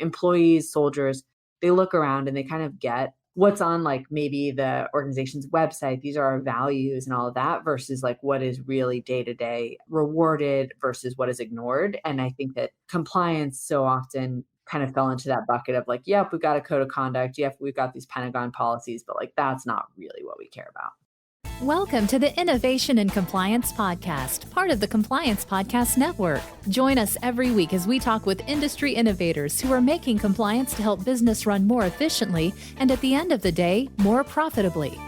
employees, soldiers, they look around and they kind of get what's on like maybe the organization's website. These are our values and all of that versus like what is really day to day rewarded versus what is ignored. And I think that compliance so often kind of fell into that bucket of like, yep, we've got a code of conduct. Yep, we've got these Pentagon policies, but like that's not really what we care about. Welcome to the Innovation and Compliance Podcast, part of the Compliance Podcast Network. Join us every week as we talk with industry innovators who are making compliance to help business run more efficiently and at the end of the day, more profitably.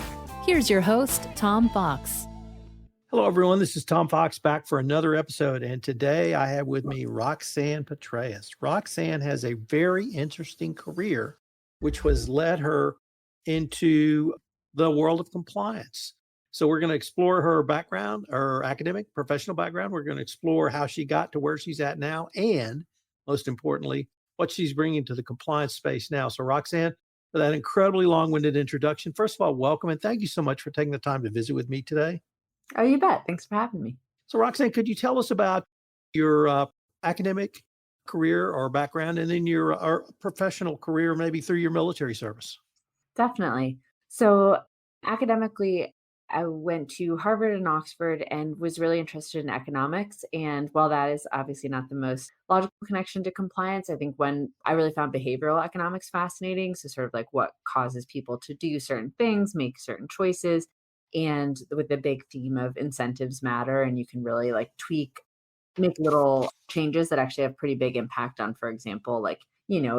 Here's your host, Tom Fox. Hello, everyone. This is Tom Fox back for another episode. And today I have with me Roxanne Petraeus. Roxanne has a very interesting career, which has led her into the world of compliance. So we're going to explore her background, her academic, professional background. We're going to explore how she got to where she's at now, and most importantly, what she's bringing to the compliance space now. So Roxanne, for that incredibly long-winded introduction, first of all, welcome, and thank you so much for taking the time to visit with me today. Oh, you bet. Thanks for having me. So Roxanne, could you tell us about your academic career or background, and then your professional career, maybe through your military service? Definitely. So academically, I went to Harvard and Oxford and was really interested in economics. And while that is obviously not the most logical connection to compliance, I think when I really found behavioral economics fascinating, so sort of like what causes people to do certain things, make certain choices, and with the big theme of incentives matter, and you can really like tweak, make little changes that actually have pretty big impact on, for example, like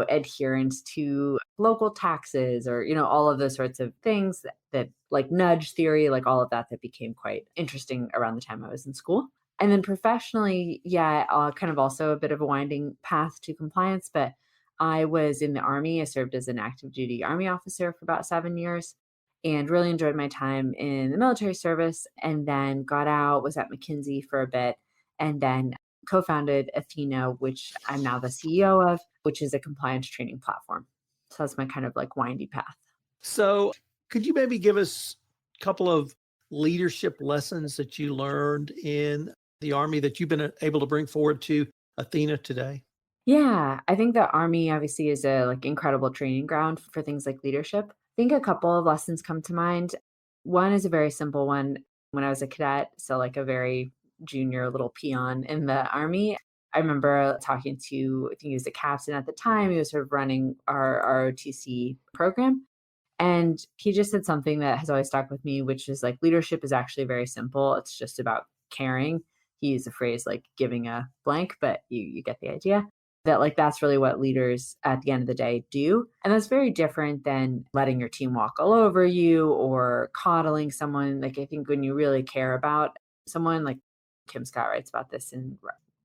adherence to local taxes or, all of those sorts of things that like nudge theory, like all of that became quite interesting around the time I was in school. And then professionally, kind of also a bit of a winding path to compliance, but I was in the Army. I served as an active duty Army officer for about 7 years and really enjoyed my time in the military service, and then got out, was at McKinsey for a bit, and then co-founded Ethena, which I'm now the CEO of, which is a compliance training platform. So that's my kind of like windy path. So could you maybe give us a couple of leadership lessons that you learned in the Army that you've been able to bring forward to Ethena today? Yeah, I think the Army obviously is a like incredible training ground for things like leadership. I think a couple of lessons come to mind. One is a very simple one. When I was a cadet, so like a very junior little peon in the Army, I remember talking to, I think he was the captain at the time. He was sort of running our ROTC program. And he just said something that has always stuck with me, which is like leadership is actually very simple. It's just about caring. He used a phrase like giving a blank, but you get the idea that like that's really what leaders at the end of the day do. And that's very different than letting your team walk all over you or coddling someone. Like I think when you really care about someone, like Kim Scott writes about this in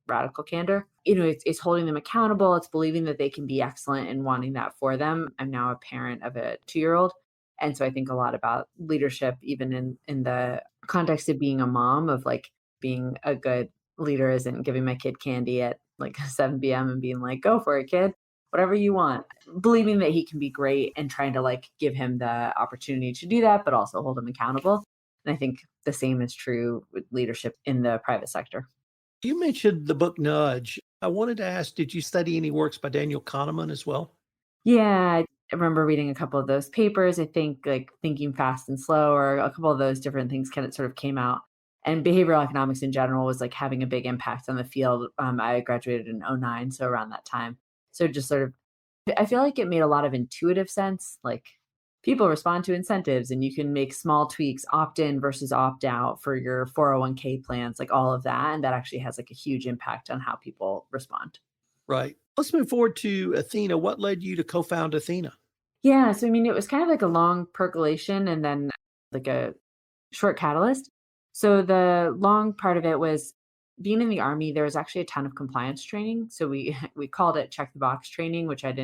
Radical Candor, it's holding them accountable. It's believing that they can be excellent and wanting that for them. I'm now a parent of a 2-year-old. And so I think a lot about leadership, even in the context of being a mom, of like being a good leader isn't giving my kid candy at like 7 p.m. and being like, go for it, kid, whatever you want. Believing that he can be great and trying to like give him the opportunity to do that, but also hold him accountable. And I think the same is true with leadership in the private sector. You mentioned the book Nudge. I wanted to ask, did you study any works by Daniel Kahneman as well? Yeah, I remember reading a couple of those papers. I think like Thinking Fast and Slow, or a couple of those different things kind of sort of came out. And behavioral economics in general was like having a big impact on the field. I graduated in 2009, so around that time. So just sort of, I feel like it made a lot of intuitive sense. Like people respond to incentives and you can make small tweaks, opt in versus opt out for your 401k plans, like all of that. And that actually has like a huge impact on how people respond. Right. Let's move forward to Ethena. What led you to co-found Ethena? Yeah. So, I mean, it was kind of like a long percolation and then like a short catalyst. So the long part of it was being in the Army. There was actually a ton of compliance training. So we called it check the box training, which I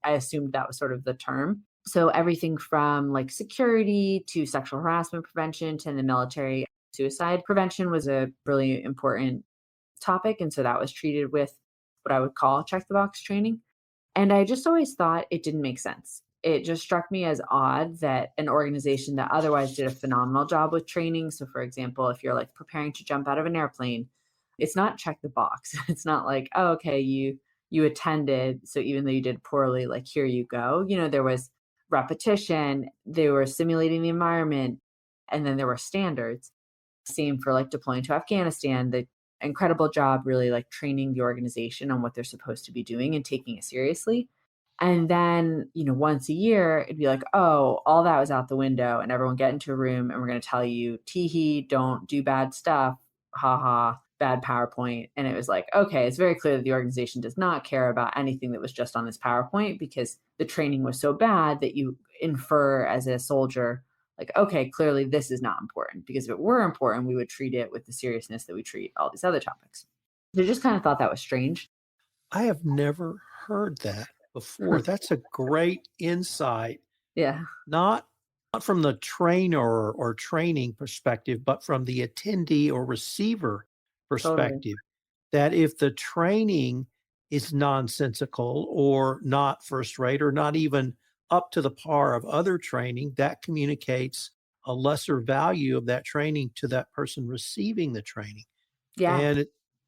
assumed that was sort of the term. So everything from like security to sexual harassment prevention to in the military, suicide prevention was a really important topic. And so that was treated with what I would call check the box training. And I just always thought it didn't make sense. It just struck me as odd that an organization that otherwise did a phenomenal job with training. So for example, if you're like preparing to jump out of an airplane, it's not check the box. It's not like, oh, okay, you you attended. So even though you did poorly, like, here you go. There was repetition, they were simulating the environment, and then there were standards. Same for like deploying to Afghanistan, the incredible job really like training the organization on what they're supposed to be doing and taking it seriously. And then, once a year, it'd be like, oh, all that was out the window, and everyone get into a room and we're going to tell you, teehee, don't do bad stuff. Ha ha, bad PowerPoint. And it was like, okay, it's very clear that the organization does not care about anything that was just on this PowerPoint because the training was so bad that you infer as a soldier, like, okay, clearly this is not important because if it were important, we would treat it with the seriousness that we treat all these other topics. So I just kind of thought that was strange. I have never heard that before. That's a great insight, Yeah, not from the trainer or training perspective, but from the attendee or receiver totally. perspective. That if the training is nonsensical or not first rate or not even up to the par of other training, that communicates a lesser value of that training to that person receiving the training. Yeah. And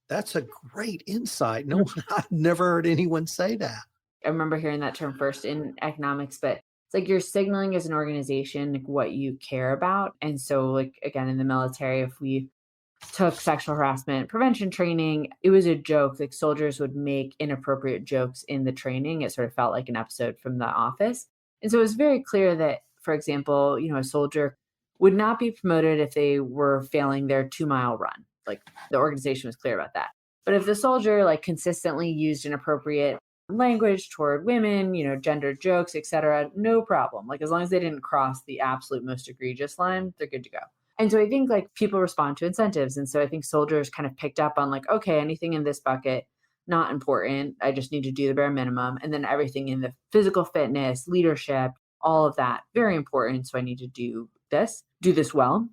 that's a great insight. No one, I've never heard anyone say that. I remember hearing that term first in economics, but it's like you're signaling as an organization like what you care about. And so, like, again, in the military, if we took sexual harassment prevention training, it was a joke. Like, soldiers would make inappropriate jokes in the training. It sort of felt like an episode from The Office. And so it was very clear that, for example, a soldier would not be promoted if they were failing their 2-mile run. Like, the organization was clear about that. But if the soldier like consistently used inappropriate language toward women, gender jokes, etc., no problem. Like, as long as they didn't cross the absolute most egregious line, they're good to go. And so I think like people respond to incentives. And so I think soldiers kind of picked up on like, okay, anything in this bucket, not important. I just need to do the bare minimum. And then everything in the physical fitness, leadership, all of that, very important. So I need to do this well.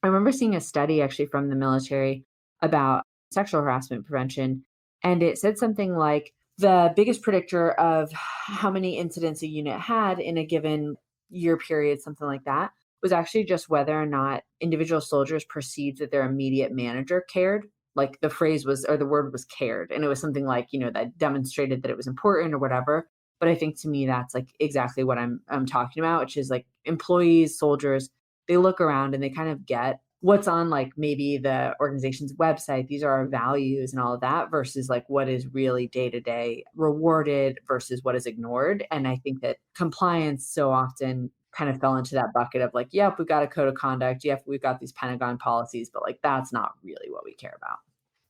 I remember seeing a study actually from the military about sexual harassment prevention. And it said something like the biggest predictor of how many incidents a unit had in a given year period, something like that, was actually just whether or not individual soldiers perceived that their immediate manager cared. Like, the phrase was, or the word was cared. And it was something like, that demonstrated that it was important or whatever. But I think to me, that's like exactly what I'm talking about, which is like employees, soldiers, they look around and they kind of get what's on like maybe the organization's website. These are our values and all of that versus like what is really day to day rewarded versus what is ignored. And I think that compliance so often kind of fell into that bucket of like, yep, we've got a code of conduct. Yep, we've got these Pentagon policies, but like that's not really what we care about.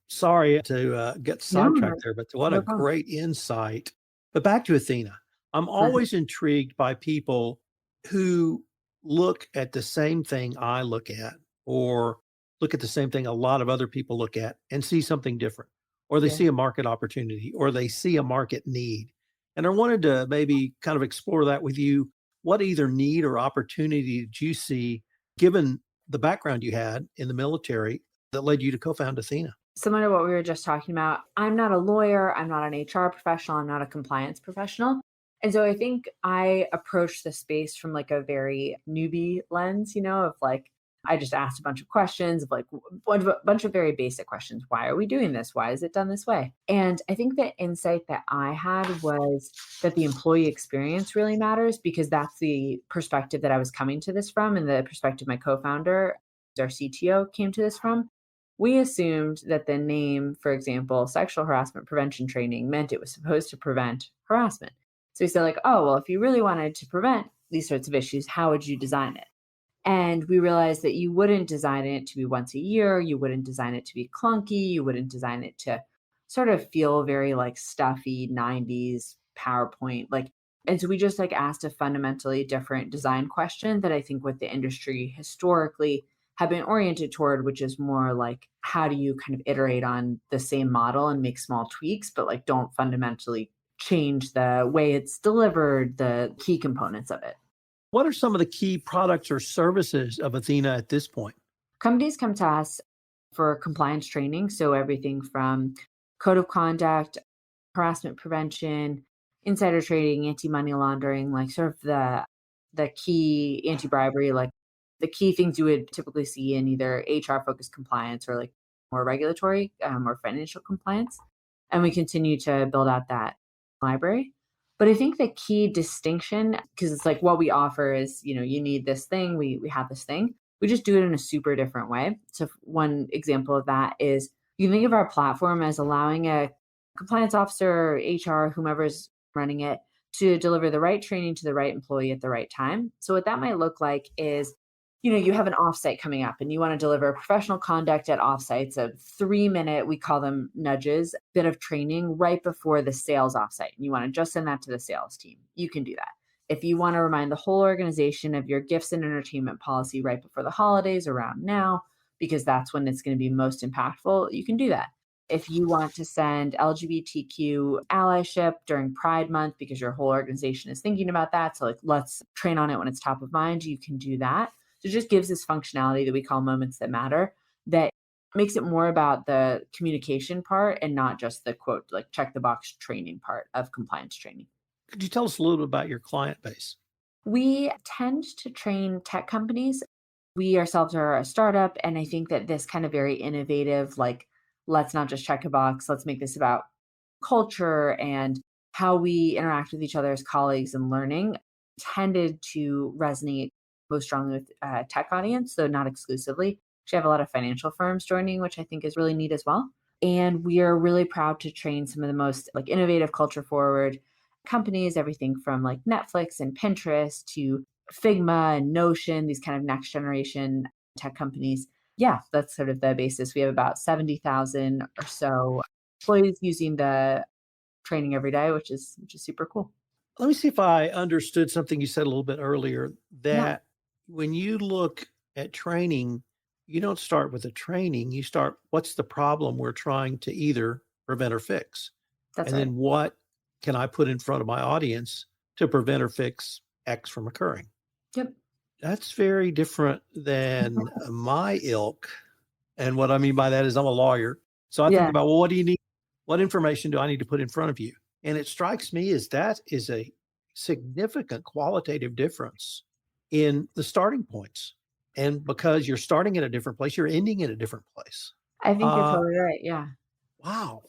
Sorry to get No, no, sidetracked there, but what a no problem. great insight. But back to Athena. I'm always intrigued by people who look at the same thing I look at, or look at the same thing a lot of other people look at and see something different, or they Yeah. see a market opportunity, or they see a market need. And I wanted to maybe kind of explore that with you. What either need or opportunity did you see, given the background you had in the military, that led you to co found Athena? Similar to what we were just talking about, I'm not a lawyer, I'm not an HR professional, I'm not a compliance professional. And so I think I approached the space from like a very newbie lens, of like, I just asked a bunch of questions of like a bunch of very basic questions. Why are we doing this? Why is it done this way? And I think the insight that I had was that the employee experience really matters because that's the perspective that I was coming to this from and the perspective my co-founder, our CTO, came to this from. We assumed that the name, for example, sexual harassment prevention training, meant it was supposed to prevent harassment. So we said, like, oh, well, if you really wanted to prevent these sorts of issues, how would you design it? And we realized that you wouldn't design it to be once a year. You wouldn't design it to be clunky. You wouldn't design it to sort of feel very like stuffy 90s PowerPoint. Like, and so we just like asked a fundamentally different design question that I think what the industry historically have been oriented toward, which is more like how do you kind of iterate on the same model and make small tweaks, but like don't fundamentally change the way it's delivered, the key components of it. What are some of the key products or services of Athena at this point? Companies come to us for compliance training. So everything from code of conduct, harassment prevention, insider trading, anti-money laundering, like sort of the key anti-bribery, like the key things you would typically see in either HR focused compliance or like more regulatory or financial compliance. And we continue to build out that library. But I think the key distinction, because it's like what we offer is, you need this thing, we have this thing. We just do it in a super different way. So one example of that is you can think of our platform as allowing a compliance officer, HR, whomever's running it, to deliver the right training to the right employee at the right time. So what that might look like is, you have an offsite coming up and you want to deliver professional conduct at offsites, a 3-minute, we call them nudges, bit of training right before the sales offsite. And you want to just send that to the sales team. You can do that. If you want to remind the whole organization of your gifts and entertainment policy right before the holidays around now, because that's when it's going to be most impactful, you can do that. If you want to send LGBTQ allyship during Pride Month because your whole organization is thinking about that, so like let's train on it when it's top of mind, you can do that. So it just gives this functionality that we call moments that matter, that makes it more about the communication part and not just the quote, like check the box training part of compliance training. Could you tell us a little bit about your client base? We tend to train tech companies. We ourselves are a startup. And I think that this kind of very innovative, like, let's not just check a box, let's make this about culture and how we interact with each other as colleagues and learning, tended to resonate most strongly with tech audience, though not exclusively. Actually, I have a lot of financial firms joining, which I think is really neat as well. And we are really proud to train some of the most like innovative, culture forward companies, everything from like Netflix and Pinterest to Figma and Notion, these kind of next generation tech companies. Yeah, that's sort of the basis. We have about 70,000 or so employees using the training every day, which is super cool. Let me see if I understood something you said a little bit earlier, Yeah, that when you look at training, you don't start with the training. You start, what's the problem we're trying to either prevent or fix? that's And right. then what can I put in front of my audience to prevent or fix X from occurring? Yep. That's very different than my ilk. And what I mean by that is I'm a lawyer. So I think Yeah, about, well, what do you need? What information do I need to put in front of you? And it strikes me as that is a significant qualitative difference in the starting points. And because you're starting at a different place, you're ending at a different place. I think you're Uh, totally right. Yeah. wow.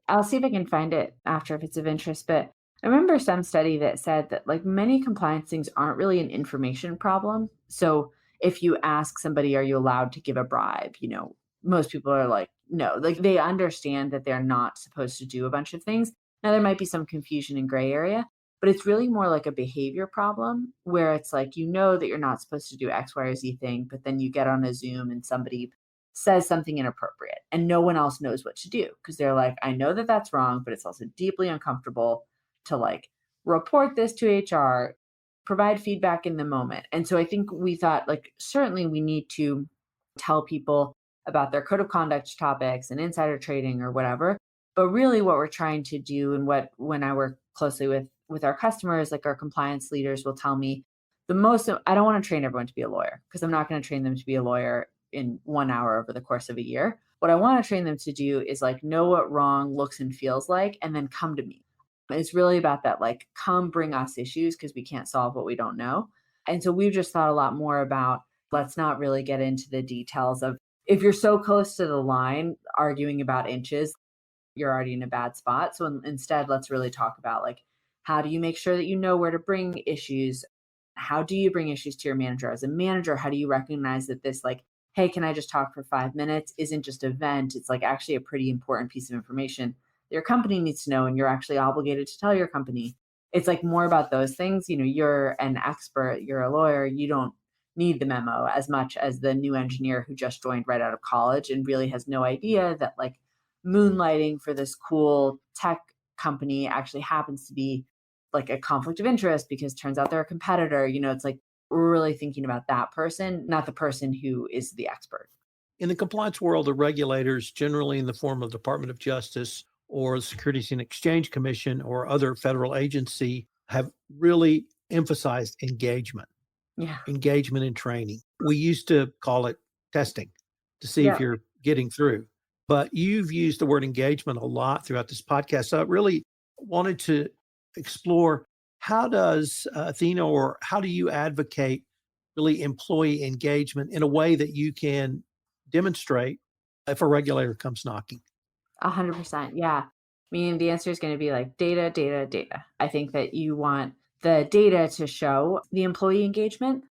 I'll see if I can find it after if it's of interest. But I remember some study that said that like many compliance things aren't really an information problem. So if you ask somebody, are you allowed to give a bribe? Most people are like, no, like they understand that they're not supposed to do a bunch of things. Now there might be some confusion in gray area, but it's really more like a behavior problem where it's like, that you're not supposed to do X, Y, or Z thing, but then you get on a Zoom and somebody says something inappropriate and no one else knows what to do because they're like, I know that that's wrong, but it's also deeply uncomfortable to like report this to HR, provide feedback in the moment. And so I think we thought like certainly we need to tell people about their code of conduct topics and insider trading or whatever. But really what we're trying to do and what when I work closely with our customers, like our compliance leaders will tell me the most I don't want to train everyone to be a lawyer because I'm not going to train them to be a lawyer in 1 hour over the course of a year. What I want to train them to do is like know what wrong looks and feels like and then come to me. It's really about that, like, come bring us issues because we can't solve what we don't know. And so we've just thought a lot more about let's not really get into the details of if you're so close to the line arguing about inches, you're already in a bad spot. So instead, let's really talk about like how do you make sure that you know where to bring issues? How do you bring issues to your manager? As a manager, how do you recognize that this like, hey, can I just talk for 5 minutes isn't just a vent? It's like actually a pretty important piece of information your company needs to know and you're actually obligated to tell your company. It's like more about those things. You're an expert, you're a lawyer, you don't need the memo as much as the new engineer who just joined right out of college and really has no idea that like moonlighting for this cool tech company actually happens to be like a conflict of interest because turns out they're a competitor. It's like we're really thinking about that person, not the person who is the expert. In the compliance world, the regulators, generally in the form of Department of Justice or the Securities and Exchange Commission or other federal agency, have really emphasized Yeah. engagement and training. We used to call it testing to see if Yeah. you're getting through, but you've used the word engagement a lot throughout this podcast. So I really wanted to explore, how does Athena, or how do you advocate really employee engagement in a way that you can demonstrate if a regulator comes knocking? 100%. Yeah. Meaning the answer is going to be like data, data, data. I think that you want the data to show the employee engagement.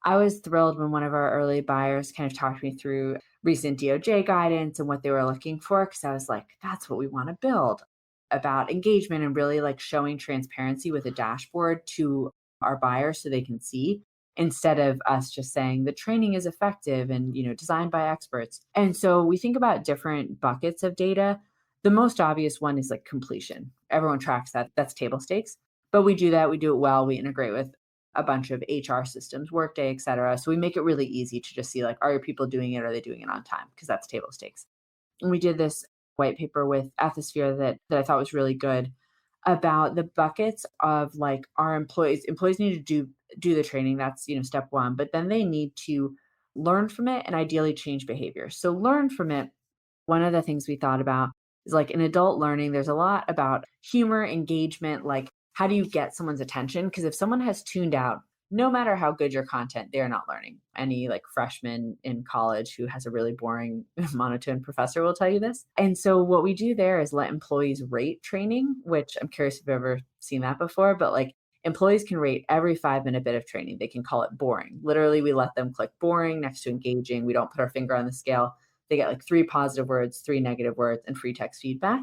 I was thrilled when one of our early buyers kind of talked me through recent DOJ guidance and what they were looking for. Cause I was like, that's what we want to build about engagement and really like showing transparency with a dashboard to our buyers so they can see instead of us just saying the training is effective and designed by experts. And so we think about different buckets of data. The most obvious one is like completion. Everyone tracks that. That's table stakes. But we do that. We do it well. We integrate with a bunch of HR systems, Workday, et cetera. So we make it really easy to just see like, are your people doing it? Are they doing it on time? Because that's table stakes. And we did this white paper with Ethisphere that I thought was really good about the buckets of like our employees. Employees need to do the training. That's step one. But then they need to learn from it and ideally change behavior. So learn from it. One of the things we thought about is like in adult learning, there's a lot about humor, engagement, like how do you get someone's attention? Because if someone has tuned out, no matter how good your content, they're not learning. Any like freshman in college who has a really boring monotone professor will tell you this. And so what we do there is let employees rate training, which I'm curious if you've ever seen that before, but like employees can rate every 5-minute bit of training. They can call it boring. Literally, we let them click boring next to engaging. We don't put our finger on the scale. They get like 3 positive words, 3 negative words, and free text feedback.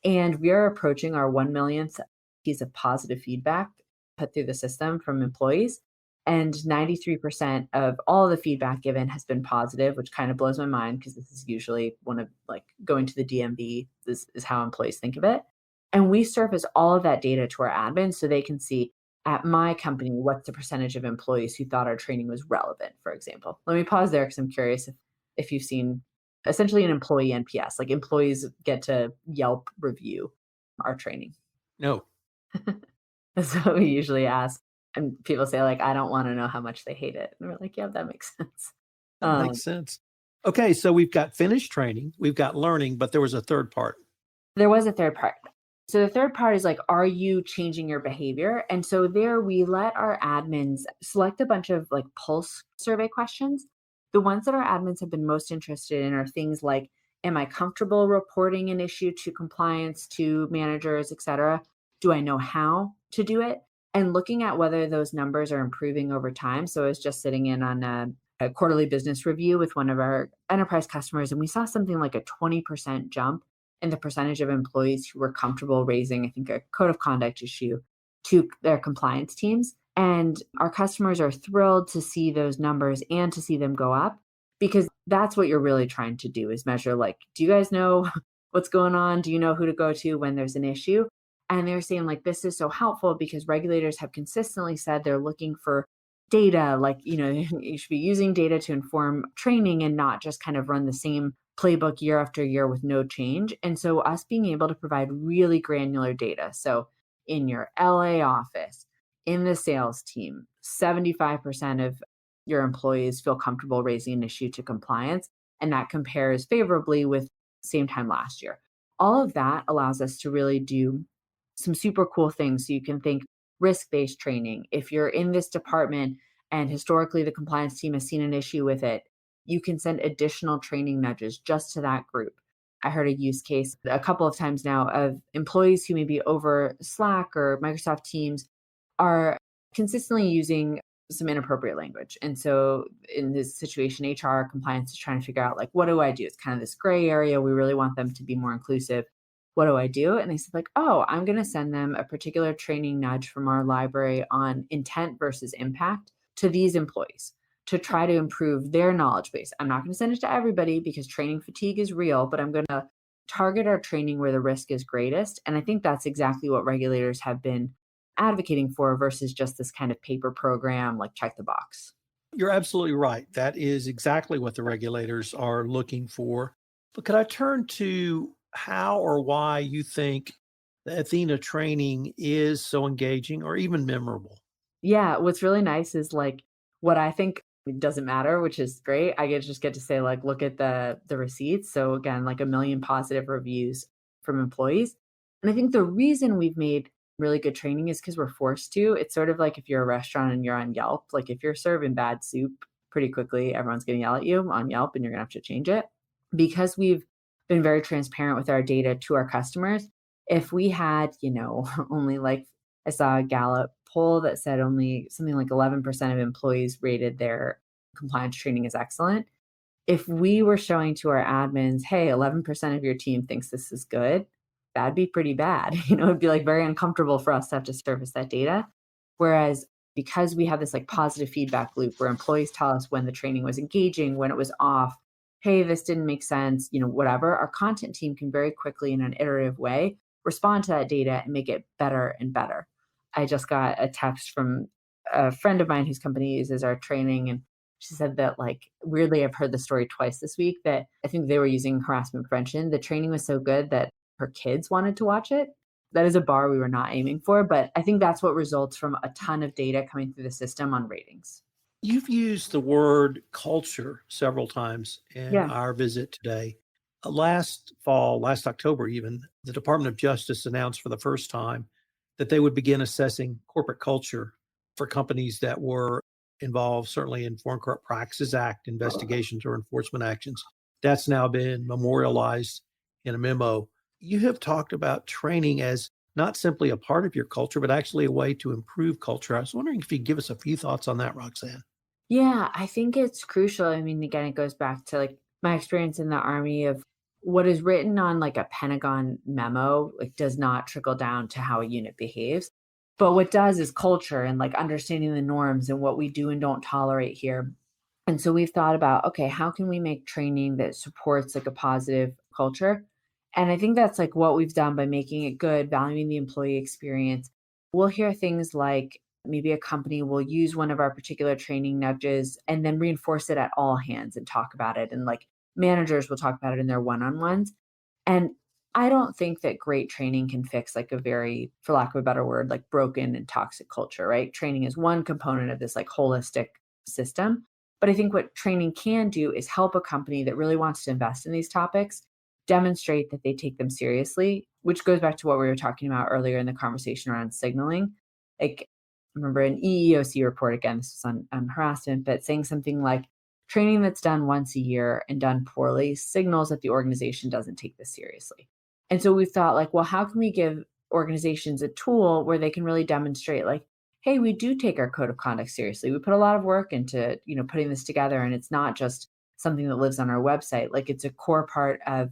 And we are approaching our 1 millionth piece of positive feedback put through the system from employees. And 93% of all of the feedback given has been positive, which kind of blows my mind because this is usually one of like going to the DMV. This is how employees think of it. And we surface all of that data to our admins so they can see at my company, what's the percentage of employees who thought our training was relevant, for example. Let me pause there because I'm curious if you've seen essentially an employee NPS, like employees get to Yelp review our training. No, So we usually ask, and people say like, I don't want to know how much they hate it. And we're like, yeah, that makes sense. that makes sense. Okay, so we've got finished training, we've got learning, but there was a third part. There was a third part. So the third part is like, are you changing your behavior? And so there we let our admins select a bunch of like pulse survey questions. The ones that our admins have been most interested in are things like, am I comfortable reporting an issue to compliance, to managers, et cetera? Do I know how to do it? And looking at whether those numbers are improving over time. So I was just sitting in on a quarterly business review with one of our enterprise customers, and we saw something like a 20% jump in the percentage of employees who were comfortable raising, I think, a code of conduct issue to their compliance teams. And our customers are thrilled to see those numbers and to see them go up because that's what you're really trying to do is measure like, do you guys know what's going on? Do you know who to go to when there's an issue? And they're saying like, this is so helpful because regulators have consistently said they're looking for data, like, you should be using data to inform training and not just kind of run the same playbook year after year with no change. And so us being able to provide really granular data. So in your LA office, in the sales team, 75% of your employees feel comfortable raising an issue to compliance. And that compares favorably with same time last year. All of that allows us to really do some super cool things. So you can think risk-based training. If you're in this department and historically the compliance team has seen an issue with it, you can send additional training nudges just to that group. I heard a use case a couple of times now of employees who may be over Slack or Microsoft Teams are consistently using some inappropriate language. And so in this situation, HR compliance is trying to figure out like, what do I do? It's kind of this gray area. We really want them to be more inclusive. What do I do? And they said like, oh, I'm going to send them a particular training nudge from our library on intent versus impact to these employees to try to improve their knowledge base. I'm not going to send it to everybody because training fatigue is real, but I'm going to target our training where the risk is greatest. And I think that's exactly what regulators have been advocating for versus just this kind of paper program, like check the box. You're absolutely right. That is exactly what the regulators are looking for. But could I turn to how or why you think the Athena training is so engaging or even memorable? Yeah, what's really nice is like what I think doesn't matter, which is great. I get to say like look at the receipts. So again, like 1 million positive reviews from employees. And I think the reason we've made really good training is because we're forced to. It's sort of like if you're a restaurant and you're on Yelp, like if you're serving bad soup pretty quickly, everyone's going to yell at you on Yelp and you're going to have to change it. Because we've been very transparent with our data to our customers, If we had, only like I saw a Gallup poll that said only something like 11% of employees rated their compliance training as excellent. If we were showing to our admins, hey, 11% of your team thinks this is good, that'd be pretty bad. It'd be like very uncomfortable for us to have to surface that data. Whereas because we have this like positive feedback loop where employees tell us when the training was engaging, when it was off, hey, this didn't make sense, whatever, our content team can very quickly in an iterative way respond to that data and make it better and better. I just got a text from a friend of mine whose company uses our training, and she said that, like, weirdly, I've heard the story twice this week that I think they were using harassment prevention. The training was so good that her kids wanted to watch it. That is a bar we were not aiming for, but I think that's what results from a ton of data coming through the system on ratings. You've used the word culture several times in Yeah. our visit today. Last fall, last October even, the Department of Justice announced for the first time that they would begin assessing corporate culture for companies that were involved, certainly in Foreign Corrupt Practices Act investigations or enforcement actions. That's now been memorialized in a memo. You have talked about training as not simply a part of your culture, but actually a way to improve culture. I was wondering if you could give us a few thoughts on that, Roxanne. Yeah, I think it's crucial. I mean, again, it goes back to like my experience in the Army of what is written on like a Pentagon memo, like does not trickle down to how a unit behaves. But what does is culture and like understanding the norms and what we do and don't tolerate here. And so we've thought about, okay, how can we make training that supports like a positive culture? And I think that's like what we've done by making it good, valuing the employee experience. We'll hear things like maybe a company will use one of our particular training nudges and then reinforce it at all hands and talk about it. And like managers will talk about it in their one on ones. And I don't think that great training can fix like a very, for lack of a better word, like broken and toxic culture, right? Training is one component of this like holistic system. But I think what training can do is help a company that really wants to invest in these topics demonstrate that they take them seriously, which goes back to what we were talking about earlier in the conversation around signaling. Like, I remember an EEOC report, again, this was on harassment, but saying something like training that's done once a year and done poorly signals that the organization doesn't take this seriously. And so we thought, like, well, how can we give organizations a tool where they can really demonstrate, like, hey, we do take our code of conduct seriously. We put a lot of work into, putting this together, and it's not just something that lives on our website. Like, it's a core part of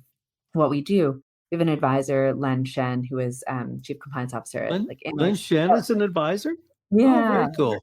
what we do. We have an advisor, Len Shen, who is chief compliance officer at Lynn, like Lynn Shen is an advisor? Oh, yeah, very cool.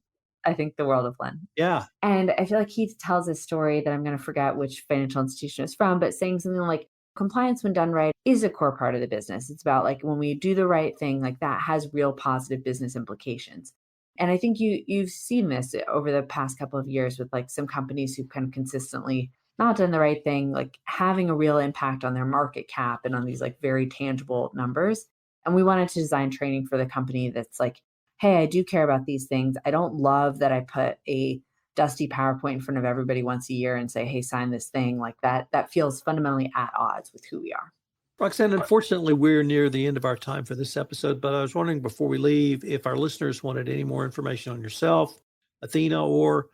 I think the world of Len. Yeah. And I feel like he tells a story that I'm going to forget which financial institution it's from, but saying something like compliance when done right is a core part of the business. It's about like when we do the right thing, like that has real positive business implications. And I think you've seen this over the past couple of years with like some companies who've kind of consistently not done the right thing, like having a real impact on their market cap and on these like very tangible numbers. And we wanted to design training for the company that's like, hey, I do care about these things. I don't love that I put a dusty PowerPoint in front of everybody once a year and say, hey, sign this thing. Like that feels fundamentally at odds with who we are. Roxanne, unfortunately, we're near the end of our time for this episode, but I was wondering before we leave, if our listeners wanted any more information on yourself, Ethena, or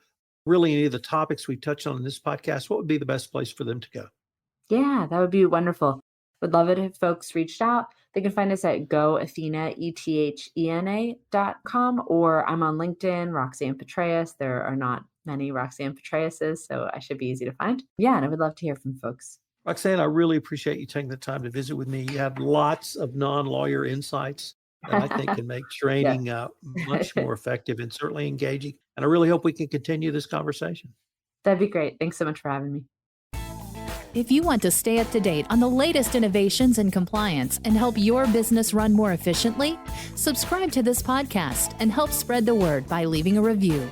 really any of the topics we touched on in this podcast, what would be the best place for them to go? Yeah, that would be wonderful. Would love it if folks reached out. They can find us at goethena, ETHENA.com, or I'm on LinkedIn, Roxanne Petraeus. There are not many Roxanne Petraeuses, so I should be easy to find. Yeah, and I would love to hear from folks. Roxanne, I really appreciate you taking the time to visit with me. You have lots of non-lawyer insights that I think can make Yeah. training much more effective and certainly engaging. And I really hope we can continue this conversation. That'd be great. Thanks so much for having me. If you want to stay up to date on the latest innovations in compliance and help your business run more efficiently, subscribe to this podcast and help spread the word by leaving a review.